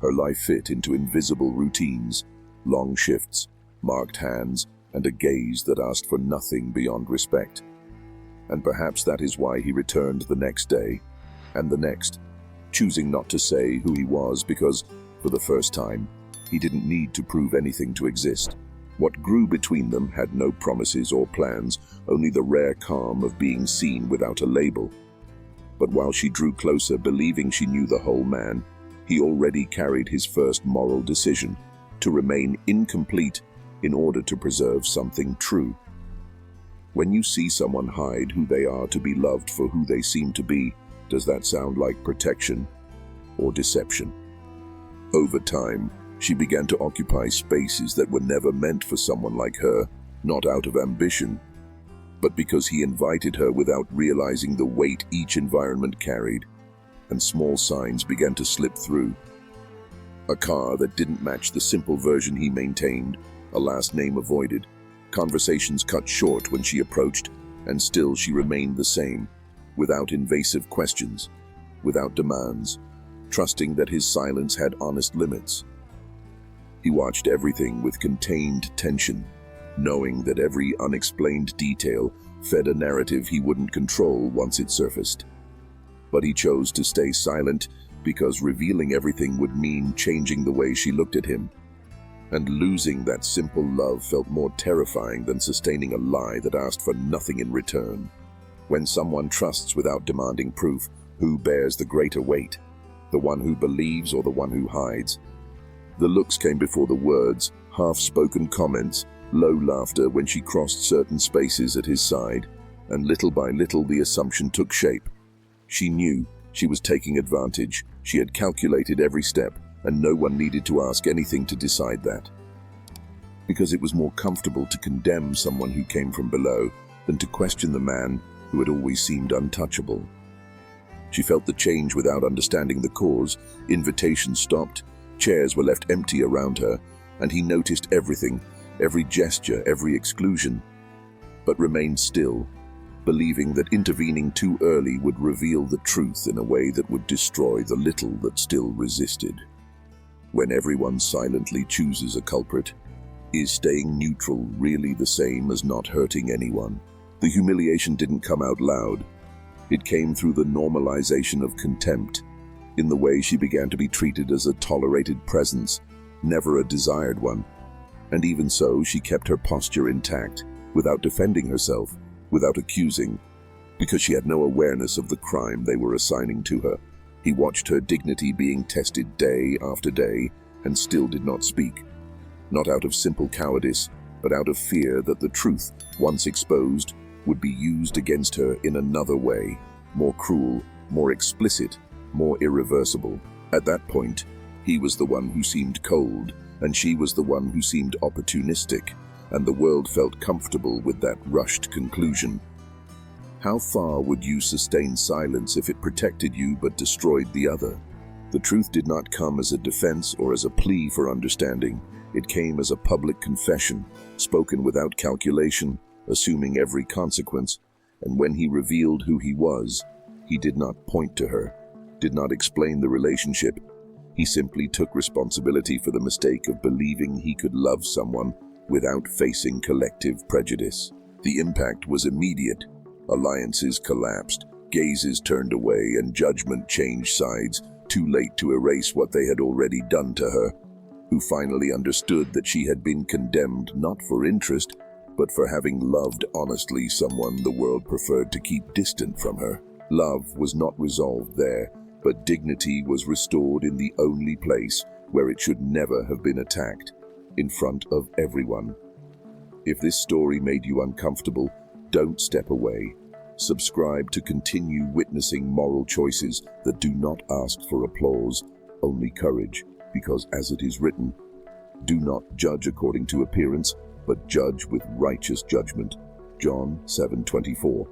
Her life fit into invisible routines, long shifts, marked hands, and a gaze that asked for nothing beyond respect. And perhaps that is why he returned the next day, and the next, choosing not to say who he was because, for the first time, he didn't need to prove anything to exist. What grew between them had no promises or plans, only the rare calm of being seen without a label. But while she drew closer, believing she knew the whole man, he already carried his first moral decision: to remain incomplete in order to preserve something true. When you see someone hide who they are to be loved for who they seem to be, does that sound like protection or deception? Over time, she began to occupy spaces that were never meant for someone like her, not out of ambition, but because he invited her without realizing the weight each environment carried, and small signs began to slip through. A car that didn't match the simple version he maintained, a last name avoided, conversations cut short when she approached, and still she remained the same, without invasive questions, without demands, trusting that his silence had honest limits. He watched everything with contained tension, knowing that every unexplained detail fed a narrative he wouldn't control once it surfaced. But he chose to stay silent because revealing everything would mean changing the way she looked at him. And losing that simple love felt more terrifying than sustaining a lie that asked for nothing in return. When someone trusts without demanding proof, who bears the greater weight? The one who believes or the one who hides? The looks came before the words, half-spoken comments, low laughter when she crossed certain spaces at his side, and little by little the assumption took shape. She knew she was taking advantage. She had calculated every step, and no one needed to ask anything to decide that. Because it was more comfortable to condemn someone who came from below than to question the man who had always seemed untouchable. She felt the change without understanding the cause. Invitations stopped, chairs were left empty around her, and he noticed everything, every gesture, every exclusion, but remained still, believing that intervening too early would reveal the truth in a way that would destroy the little that still resisted. When everyone silently chooses a culprit, is staying neutral really the same as not hurting anyone? The humiliation didn't come out loud. It came through the normalization of contempt, in the way she began to be treated as a tolerated presence, never a desired one. And even so, she kept her posture intact, without defending herself, without accusing, because she had no awareness of the crime they were assigning to her. He watched her dignity being tested day after day, and still did not speak. Not out of simple cowardice, but out of fear that the truth, once exposed, would be used against her in another way, more cruel, more explicit, more irreversible. At that point, he was the one who seemed cold, and she was the one who seemed opportunistic, and the world felt comfortable with that rushed conclusion. How far would you sustain silence if it protected you but destroyed the other? The truth did not come as a defense or as a plea for understanding. It came as a public confession, spoken without calculation, assuming every consequence, and when he revealed who he was, he did not point to her, did not explain the relationship. He simply took responsibility for the mistake of believing he could love someone without facing collective prejudice. The impact was immediate. Alliances collapsed, gazes turned away, and judgment changed sides, too late to erase what they had already done to her, who finally understood that she had been condemned not for interest, but for having loved honestly someone the world preferred to keep distant from her. Love was not resolved there, but dignity was restored in the only place where it should never have been attacked, in front of everyone. If this story made you uncomfortable, don't step away. Subscribe to continue witnessing moral choices that do not ask for applause, only courage, because as it is written, do not judge according to appearance, but judge with righteous judgment. John 7:24.